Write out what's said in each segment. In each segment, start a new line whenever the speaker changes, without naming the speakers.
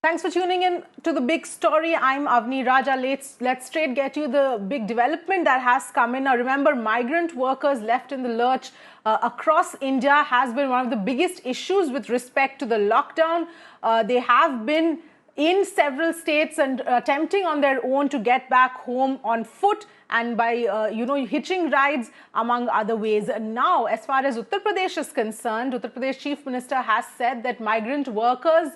Thanks for tuning in to the big story. I'm Avni Raja. Let's straight get you the big development that has come in. Now, remember, migrant workers left in the lurch across India has been one of the biggest issues with respect to the lockdown. They have been in several states and attempting on their own to get back home on foot and by hitching rides, among other ways. Now, as far as Uttar Pradesh is concerned, Uttar Pradesh Chief Minister has said that migrant workers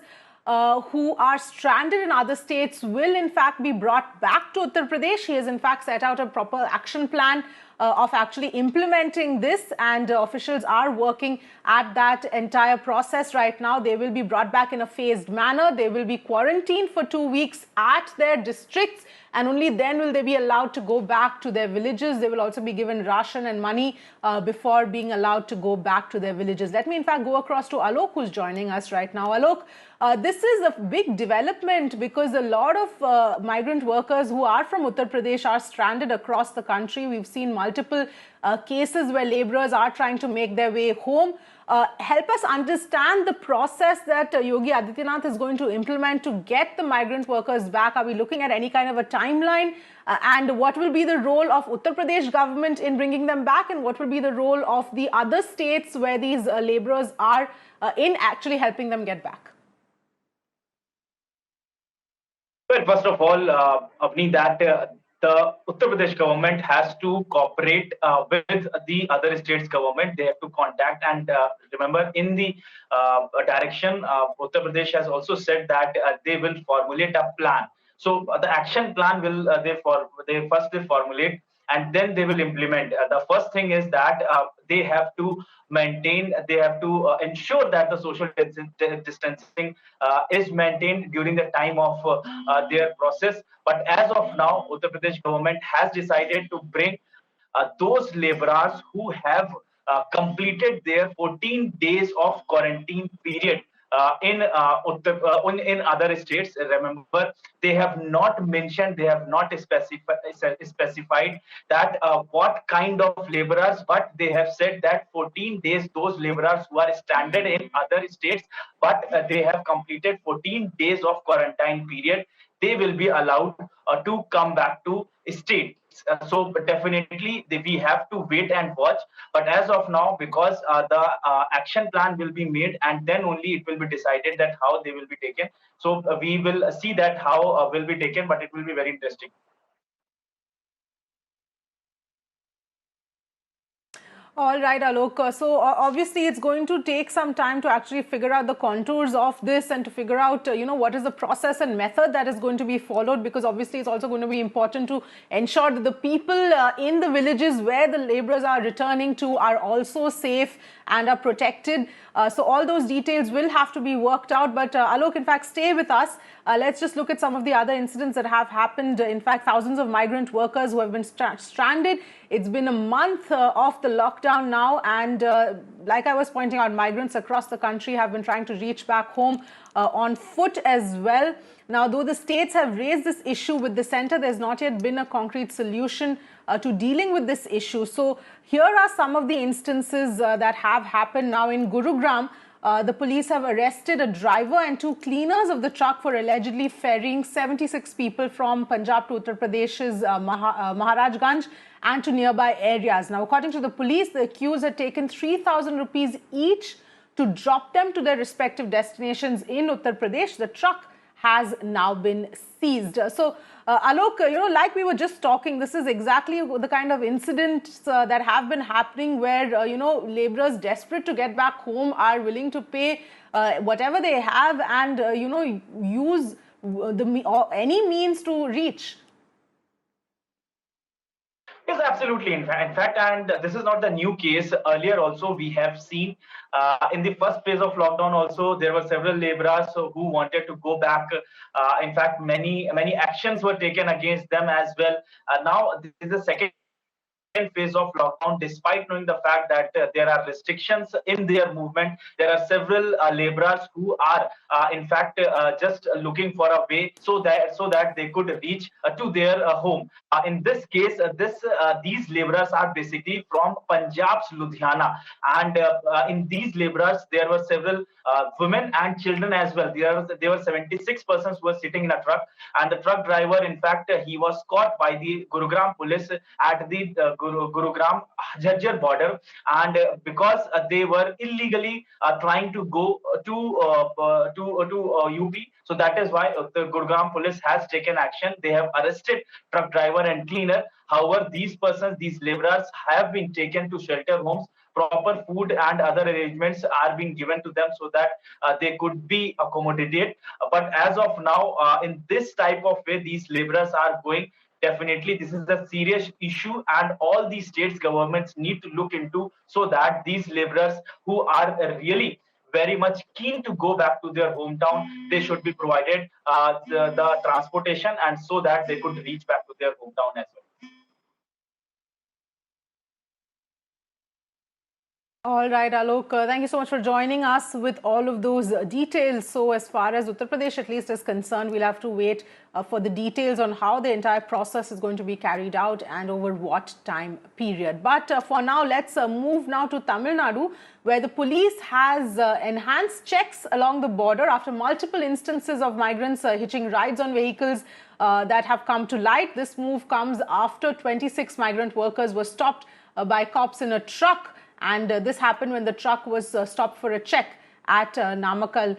who are stranded in other states will in fact be brought back to Uttar Pradesh. He has in fact set out a proper action plan of actually implementing this, and officials are working at that entire process right now. They will be brought back in a phased manner. They will be quarantined for 2 weeks at their districts, and only then will they be allowed to go back to their villages. They will also be given ration and money before being allowed to go back to their villages. Let me in fact go across to Alok, who's joining us right now. Alok, this is a big development because a lot of migrant workers who are from Uttar Pradesh are stranded across the country. We've seen multiple cases where laborers are trying to make their way home. Help us understand the process that Yogi Adityanath is going to implement to get the migrant workers back. Are we looking at any kind of a timeline? And what will be the role of Uttar Pradesh government in bringing them back? And what will be the role of the other states where these laborers are in actually helping them get back?
Well, first of all, Avni, that the Uttar Pradesh government has to cooperate with the other states' government. They have to contact and remember in the direction. Uttar Pradesh has also said that they will formulate a plan. So the action plan will they first formulate and then they will implement. The first thing is that they have to ensure that the social distancing is maintained during the time of their process. But as of now, Uttar Pradesh government has decided to bring those laborers who have completed their 14 days of quarantine period in other states. Remember, they have not mentioned, they have not specified that what kind of laborers, but they have said that 14 days, those laborers who are stranded in other states, but they have completed 14 days of quarantine period, they will be allowed to come back to states. So definitely we have to wait and watch. But as of now, because the action plan will be made and then only it will be decided that how they will be taken. So we will see that how will be taken, but it will be very interesting.
All right, Alok. So obviously it's going to take some time to actually figure out the contours of this and to figure out, what is the process and method that is going to be followed, because obviously it's also going to be important to ensure that the people in the villages where the laborers are returning to are also safe and are protected. So all those details will have to be worked out. But Alok, in fact, stay with us. Let's just look at some of the other incidents that have happened. In fact, thousands of migrant workers who have been stranded. It's been a month of the lockdown now. And like I was pointing out, migrants across the country have been trying to reach back home on foot as well. Now, though the states have raised this issue with the center, there's not yet been a concrete solution to dealing with this issue. So here are some of the instances that have happened now in Gurugran. The police have arrested a driver and 2 cleaners of the truck for allegedly ferrying 76 people from Punjab to Uttar Pradesh's Maharajganj and to nearby areas. Now, according to the police, the accused had taken 3,000 rupees each to drop them to their respective destinations in Uttar Pradesh. The truck has now been seized. So, Alok, like we were just talking, this is exactly the kind of incidents that have been happening where, laborers desperate to get back home are willing to pay whatever they have and, use any means to reach.
Yes, absolutely. In fact, and this is not the new case. Earlier also, we have seen in the first phase of lockdown also, there were several laborers who wanted to go back. In fact, many actions were taken against them as well. Now, this is the second phase of lockdown, despite knowing the fact that there are restrictions in their movement. There are several laborers who are in fact just looking for a way so that they could reach to their home. In this case, these laborers are basically from Punjab's Ludhiana, and in these laborers there were several women and children as well. There were 76 persons who were sitting in a truck, and the truck driver, in fact, he was caught by the Gurugran police at the Gurugran Jhajjar border, and because they were illegally trying to go to UP, so that is why the Gurgaon police has taken action. They have arrested truck driver and cleaner. However, these persons, these laborers, have been taken to shelter homes. Proper food and other arrangements are being given to them so that they could be accommodated. But as of now, in this type of way, these laborers are going. Definitely, this is a serious issue, and all these states governments need to look into so that these laborers who are really very much keen to go back to their hometown, they should be provided the transportation, and so that they could reach back to their hometown as well.
All right, Alok, thank you so much for joining us with all of those details. So as far as Uttar Pradesh at least is concerned, we'll have to wait for the details on how the entire process is going to be carried out and over what time period. But for now, let's move now to Tamil Nadu, where the police has enhanced checks along the border after multiple instances of migrants hitching rides on vehicles that have come to light. This move comes after 26 migrant workers were stopped by cops in a truck. And this happened when the truck was stopped for a check at Namakkal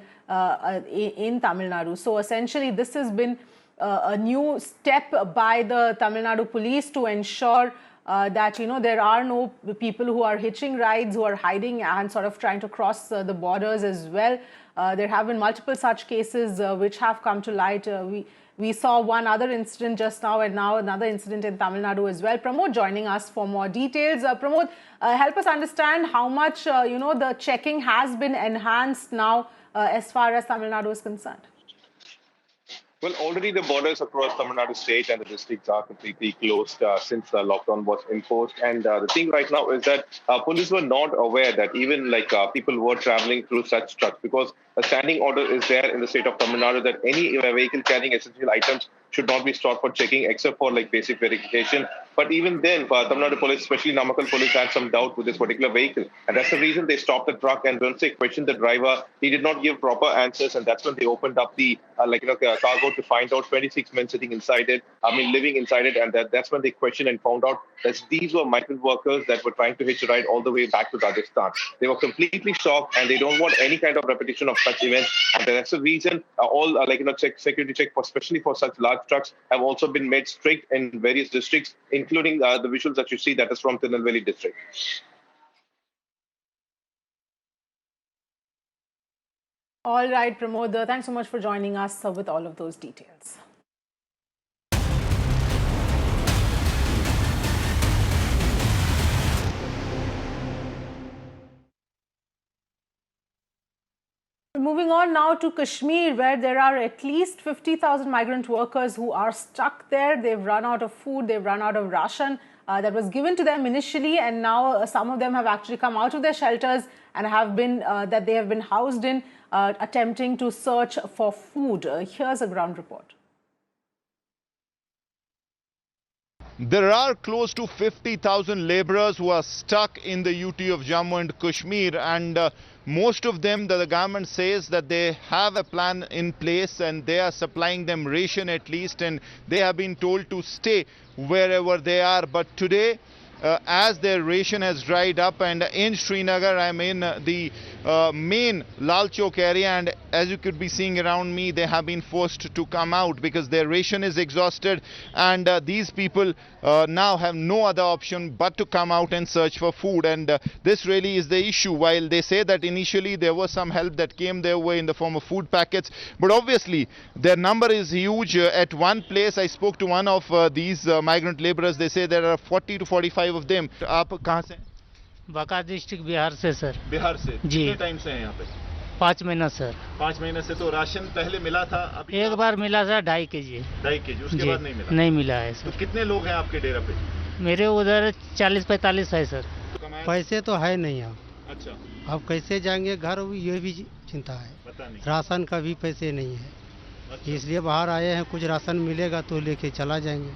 in Tamil Nadu. So essentially, this has been a new step by the Tamil Nadu police to ensure that, you know, there are no people who are hitching rides, who are hiding and sort of trying to cross the borders as well. There have been multiple such cases which have come to light. We saw one other incident just now, and now another incident in Tamil Nadu as well. Pramod joining us for more details. Pramod, help us understand how much, the checking has been enhanced now as far as Tamil Nadu is concerned.
Well, already the borders across Tamil Nadu state and the districts are completely closed since the lockdown was imposed. And the thing right now is that police were not aware that even people were traveling through such trucks, because a standing order is there in the state of Tamil Nadu that any vehicle carrying essential items should not be stopped for checking except for basic verification. But even then, Tamil Nadu police, especially Namakkal police, had some doubt with this particular vehicle. And that's the reason they stopped the truck. And once they questioned the driver, he did not give proper answers. And that's when they opened up the cargo to find out 26 men sitting inside it, living inside it. And that's when they questioned and found out that these were migrant workers that were trying to hitch a ride all the way back to Rajasthan. They were completely shocked, and they don't want any kind of repetition of such events. And that's the reason all security check, especially for such large trucks, have also been made strict in various districts, including the visuals that you see that is from Tirunelveli district.
All right, Pramod, thanks so much for joining us with all of those details. Moving on now to Kashmir, where there are at least 50,000 migrant workers who are stuck there. They've run out of food, they've run out of ration that was given to them initially, and now some of them have actually come out of their shelters and have been they have been housed in, attempting to search for food. Here's a ground report.
There are close to 50,000 laborers who are stuck in the UT of Jammu and Kashmir, and most of them, the government says that they have a plan in place and they are supplying them ration at least, and they have been told to stay wherever they are. But today, as their ration has dried up, and in Srinagar, I'm in the main Lal Chowk area, and as you could be seeing around me, they have been forced to come out because their ration is exhausted, and these people now have no other option but to come out and search for food. And this really is the issue. While they say that initially there was some help that came their way in the form of food packets, but obviously their number is huge. At one place I spoke to one of these migrant laborers. They say there are 40 to 45 of them. आप कहाँ से?
Banka district Bihar से sir.
Bihar से?
जी।
कितने time से हैं यहाँ पे?
5 महीना सर।
5 महीने से। तो राशन पहले मिला था? अभी
एक बार मिला सर 2.5 kg।
2.5 kg, उसके बाद नहीं मिला?
नहीं मिला है सर।
तो कितने लोग हैं आपके डेरा पे?
मेरे उधर 40-45 है सर।
पैसे तो है नहीं अब।
अच्छा,
अब कैसे जाएंगे घर, ये भी चिंता है।
पता नहीं।
राशन का भी पैसे नहीं है, इसलिए बाहर आए हैं। कुछ राशन मिलेगा तो लेके चला जाएंगे।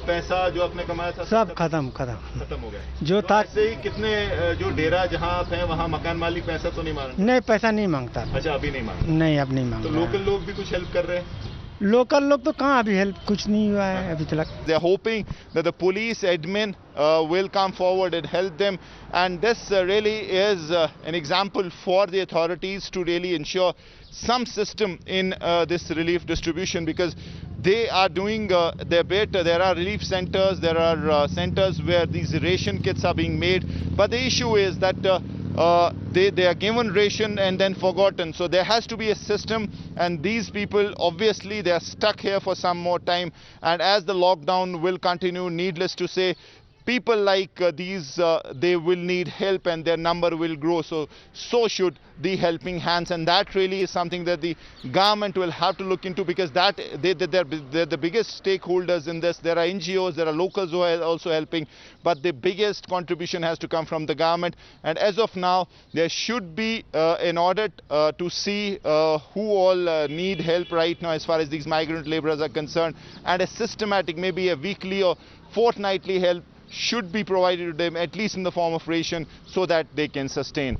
पैसा जो आपने कमाया था
सब खत्म
खत्म हो गया।
जो था।
ऐसे ही कितने जो डेरा जहाँ आप हैं वहाँ मकान मालिक पैसा तो नहीं मांग?
नहीं, पैसा नहीं मांगता।
अच्छा, अभी नहीं मांग?
नहीं, अब नहीं मांग।
तो लोकल लोग भी कुछ हेल्प कर रहे हैं?
लोकल लोग तो कहाँ, अभी हेल्प कुछ नहीं हुआ है अभी तक।
They are hoping that the police admin will come forward and help them, and this really is an example for the authorities to really ensure some system in this relief distribution, because they are doing their bit. There are relief centers, there are centers where these ration kits are being made, but the issue is that they are given ration and then forgotten. So there has to be a system, and these people obviously they are stuck here for some more time, and as the lockdown will continue, needless to say, people like these they will need help and their number will grow. So should the helping hands, and that really is something that the government will have to look into, because that they're the biggest stakeholders in this. There are NGOs, there are locals who are also helping, but the biggest contribution has to come from the government. And as of now, there should be an audit to see who all need help right now as far as these migrant laborers are concerned, and a systematic, maybe a weekly or fortnightly help should be provided to them, at least in the form of ration, so that they can sustain.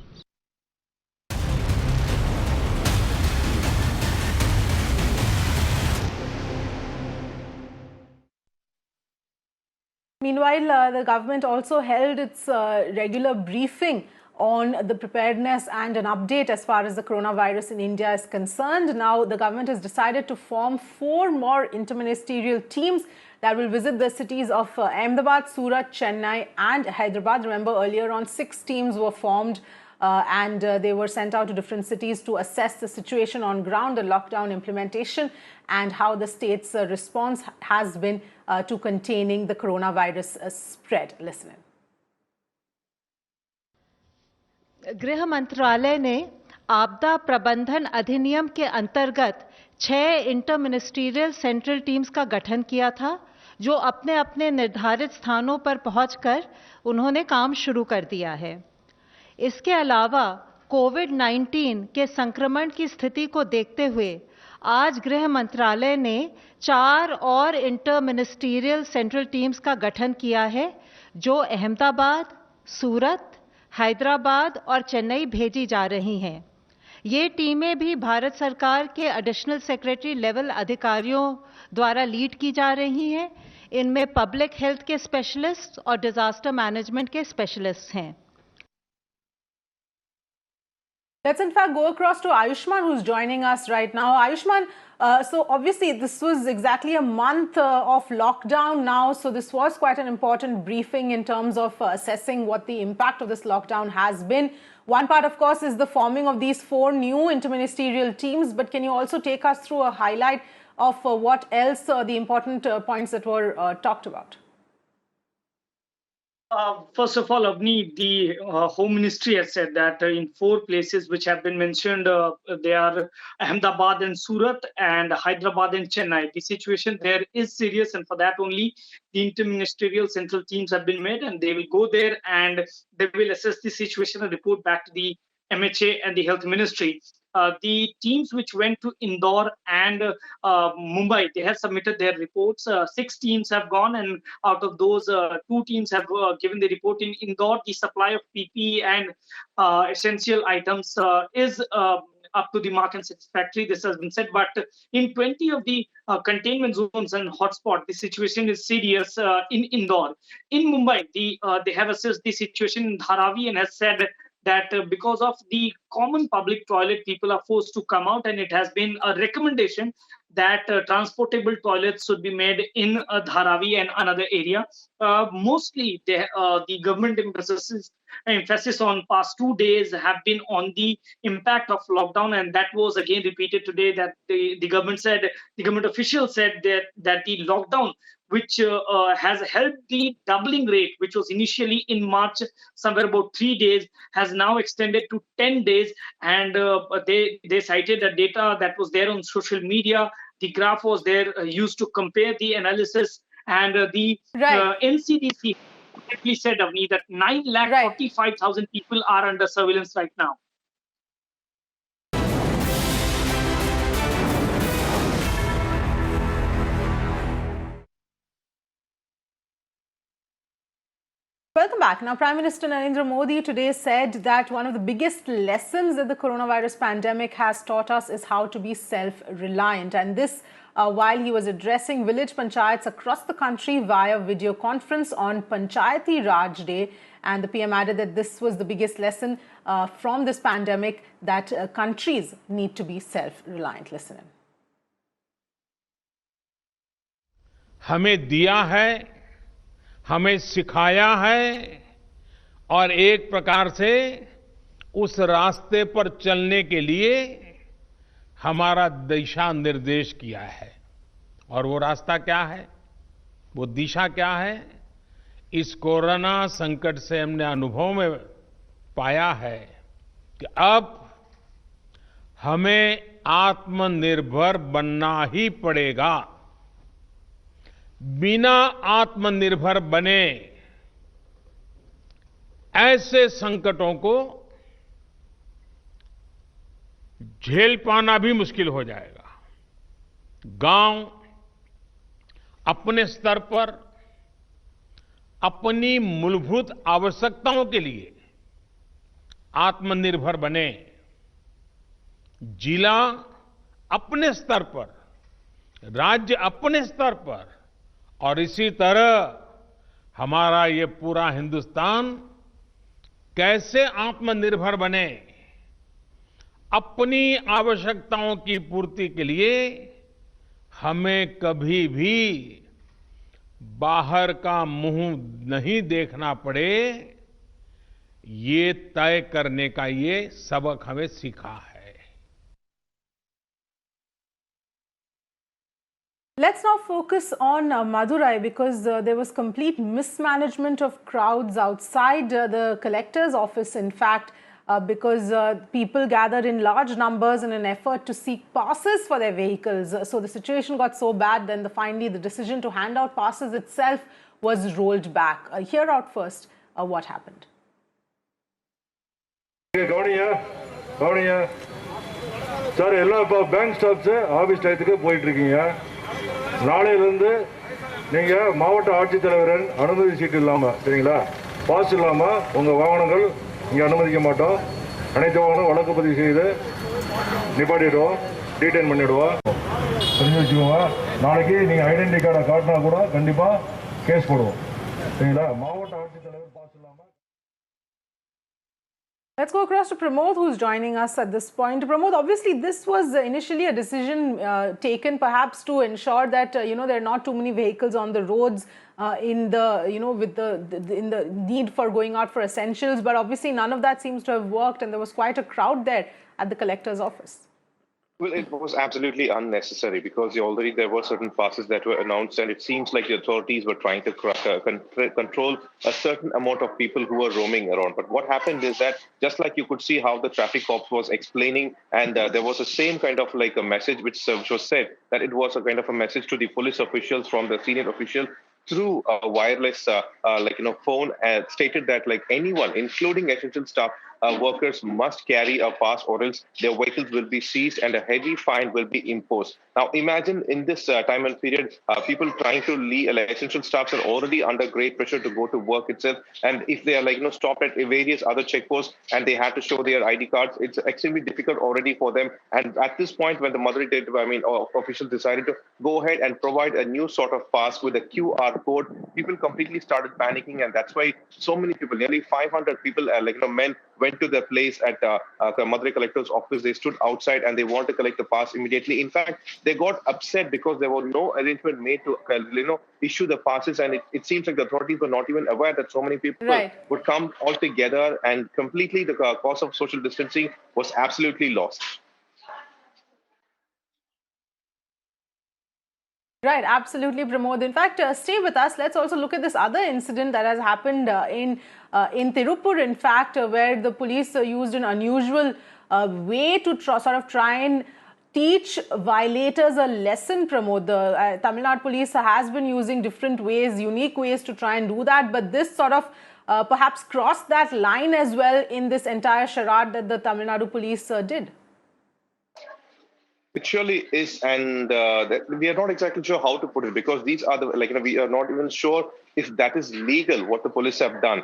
Meanwhile, the government also held its regular briefing on the preparedness and an update as far as the coronavirus in India is concerned. Now, the government has decided to form 4 more interministerial teams that will visit the cities of Ahmedabad, Surat, Chennai and Hyderabad. Remember, earlier on 6 teams were formed and they were sent out to different cities to assess the situation on ground, the lockdown implementation and how the state's response has been to containing the coronavirus spread. Listen in.
गृह मंत्रालय ने आपदा प्रबंधन अधिनियम के अंतर्गत 6 inter ministerial central teams का गठन किया था, जो अपने अपने निर्धारित स्थानों पर पहुंचकर उन्होंने काम शुरू कर दिया है। इसके अलावा कोविड-19 के संक्रमण की स्थिति को देखते हुए आज गृह मंत्रालय ने 4 और इंटर मिनिस्ट्रियल सेंट्रल टीम्स का गठन किया है, जो अहमदाबाद, सूरत, हैदराबाद और चेन्नई भेजी जा रही हैं। ये टीमें भी भारत सरकार के एडिशनल सेक्रेटरी लेवल अधिकारियों द्वारा लीड की जा रही हैं। इनमें पब्लिक हेल्थ के स्पेशलिस्ट और डिजास्टर मैनेजमेंट के स्पेशलिस्ट हैं।
Let's in fact go across to Ayushman, who's joining us right now. Ayushman, so obviously this was exactly a month of lockdown now, so this was quite an important briefing in terms of assessing what the impact of this lockdown has been. One part, of course, is the forming of these 4 new interministerial teams, but can you also take us through a highlight of what else the important points that were talked about?
First of all, Avni, the Home Ministry has said that in 4 places which have been mentioned, they are Ahmedabad and Surat and Hyderabad and Chennai. The situation there is serious, and for that only the interministerial central teams have been made, and they will go there and they will assess the situation and report back to the MHA and the Health Ministry. The teams which went to Indore and Mumbai, they have submitted their reports. 6 teams have gone, and out of those, 2 teams have given the report. In Indore, the supply of PPE and essential items is up to the mark and satisfactory. This has been said, but in 20 of the containment zones and hotspot, the situation is serious in Indore. In Mumbai, they have assessed the situation in Dharavi and has said that because of the common public toilet, people are forced to come out, and it has been a recommendation that transportable toilets should be made in Dharavi and another area. Mostly, the government emphasis on past 2 days have been on the impact of lockdown, and that was again repeated today. That the government officials said that the lockdown, which has helped the doubling rate, which was initially in March, somewhere about 3 days, has now extended to 10 days. And they cited the data that was there on social media. The graph was there used to compare the analysis, and the NCDC correctly said, Avni, that 9,45,000 people are under surveillance right now.
Welcome back. Now, Prime Minister Narendra Modi today said that one of the biggest lessons that the coronavirus pandemic has taught us is how to be self-reliant. And this while he was addressing village panchayats across the country via video conference on Panchayati Raj Day. And the PM added that this was the biggest lesson from this pandemic, that countries need to be self-reliant. Listen in.
हमें दिया है, हमें सिखाया है और एक प्रकार से उस रास्ते पर चलने के लिए हमारा दिशा निर्देश किया है। और वो रास्ता क्या है, वो दिशा क्या है? इस कोरोना संकट से हमने अनुभव में पाया है कि अब हमें आत्मनिर्भर बनना ही पड़ेगा। बिना आत्मनिर्भर बने ऐसे संकटों को झेल पाना भी मुश्किल हो जाएगा। गांव अपने स्तर पर अपनी मूलभूत आवश्यकताओं के लिए आत्मनिर्भर बने, जिला अपने स्तर पर, राज्य अपने स्तर पर, और इसी तरह हमारा ये पूरा हिंदुस्तान कैसे आत्मनिर्भर बने, अपनी आवश्यकताओं की पूर्ति के लिए हमें कभी भी बाहर का मुंह नहीं देखना पड़े, ये तय करने का ये सबक हमें सीखा है।
Let's now focus on Madurai, because there was complete mismanagement of crowds outside the collector's office, in fact, because people gathered in large numbers in an effort to seek passes for their vehicles. So the situation got so bad, then finally the decision to hand out passes itself was rolled back. Hear out first what happened.
Sir, all bank staffs office டைத்துக்கு போயிட்டு இருக்கீங்க. நாளையில இருந்து நீங்க மாவட்ட ஆட்சித்தலைவரின் அனுமதி சீட்டு இல்லாம, சரிங்களா, பாஸ் இல்லாம உங்க வாகனங்கள் இங்க அனுமதிக்க மாட்டோம். அனைத்து வாகனம் வழக்கு பதிவு செய்து நிப்பாட்டிடுவோம், டீடைன் பண்ணிடுவோம். தெரிஞ்சு வச்சுக்கோங்க. நாளைக்கு நீங்க ஐடென்டி கார்டை காட்டினா கூட கண்டிப்பா கேஸ் போடுவோம், சரிங்களா. மாவட்ட ஆட்சித்தலைவர் பாஸ் இல்லாம.
Let's go across to Pramod, who's joining us at this point. Pramod, obviously this was initially a decision taken perhaps to ensure that there are not too many vehicles on the roads in the with in the need for going out for essentials, but obviously none of that seems to have worked, and there was quite a crowd there at the collector's office.
Well, it was absolutely unnecessary because there were certain passes that were announced, and it seems like the authorities were trying to control a certain amount of people who were roaming around. But what happened is that, just like you could see how the traffic cops was explaining, and there was the same kind of like a message which was said, that it was a kind of a message to the police officials from the senior official through a wireless phone, stated that like anyone, including essential staff, workers must carry a pass or else their vehicles will be seized and a heavy fine will be imposed. Now imagine in this time and period, people trying to leave, essential staffs are already under great pressure to go to work itself, and if they are stopped at various other checkposts and they have to show their ID cards, it's extremely difficult already for them. And at this point, when the Madurai officials decided to go ahead and provide a new sort of pass with a QR code, people completely started panicking, and that's why so many people, nearly 500 people, men, went to the place at Madurai collector's office. They stood outside and they want to collect the pass immediately. In fact, they got upset because there was no arrangement made to issue the passes, and it seems like the authorities were not even aware that so many people would come all together, and completely the cause of social distancing was absolutely lost.
Right, absolutely, Pramod. In fact, stay with us. Let's also look at this other incident that has happened in Tirupur, in fact, where the police used an unusual way to try and teach violators a lesson, Pramod? The Tamil Nadu police has been using different ways, unique ways to try and do that, but this sort of perhaps crossed that line as well in this entire charade that the Tamil Nadu police did.
It surely is, and we are not exactly sure how to put it, because these are we are not even sure if that is legal, what the police have done.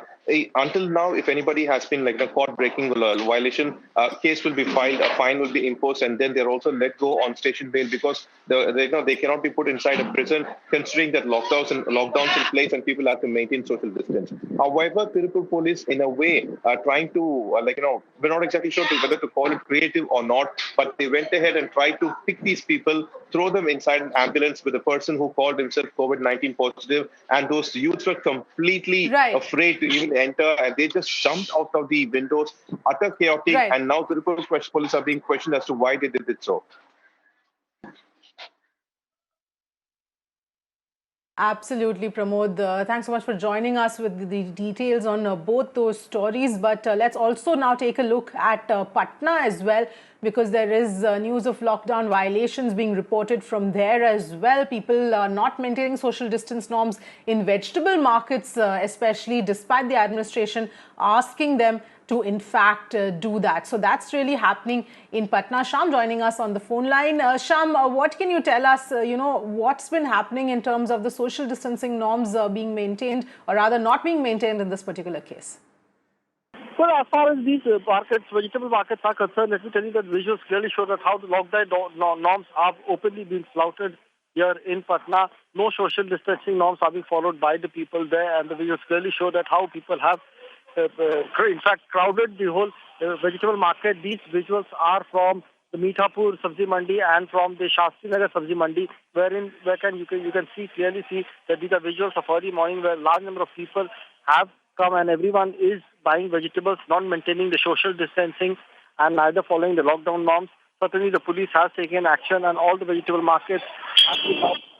Until now, if anybody has been caught breaking violation, case will be filed, a fine will be imposed, and then they're also let go on station bail, because they cannot be put inside a prison, considering that lockdowns in place and people have to maintain social distance. However, Tirupur police, in a way, are trying to we're not exactly sure whether to call it creative or not, but they went ahead and tried to pick these people, throw them inside an ambulance with a person who called himself COVID-19 positive, and those youths were completely afraid to even enter, and they just jumped out of the windows, utter chaotic, and now the police are being questioned as to why they did it so.
Absolutely, Pramod. Thanks so much for joining us with the details on both those stories. But let's also now take a look at Patna as well, because there is news of lockdown violations being reported from there as well. People not maintaining social distance norms in vegetable markets, especially, despite the administration asking them to in fact do that. So that's really happening in Patna. Sham joining us on the phone line. Sham, what can you tell us, what's been happening in terms of the social distancing norms being maintained, or rather not being maintained in this particular case?
Well, as far as these markets, vegetable markets are concerned, let me tell you that visuals clearly show that how the lockdown norms are openly being flouted here in Patna. No social distancing norms are being followed by the people there, and the visuals clearly show that how people have in fact crowded the whole vegetable market. These visuals are from the Mithapur Sabzi Mandi and from the Shastri Nagar Sabzi Mandi, wherein you can clearly see that these are visuals of early morning where a large number of people have come and everyone is buying vegetables, not maintaining the social distancing and neither following the lockdown norms. Certainly the police has taken action and all the vegetable markets have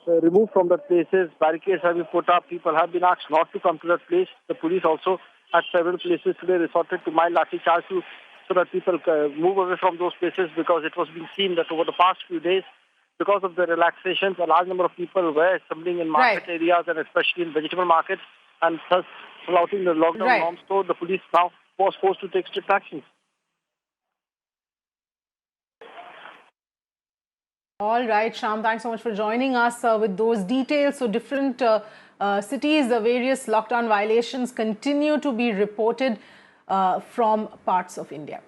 been removed from the places. Barricades have been put up. People have been asked not to come to that place. The police also at several places today resorted to mild lathi charge so that people move away from those places, because it was being seen that over the past few days, because of the relaxations, a large number of people were assembling in market areas and especially in vegetable markets, and thus flouting the lockdown norms. So the police now was forced to take strict actions.
All right, Sham, thanks so much for joining us with those details. So different cities, the various lockdown violations continue to be reported from parts of India.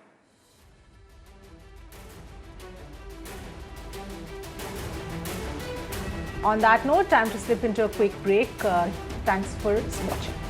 On that note, time to slip into a quick break. Thanks for watching.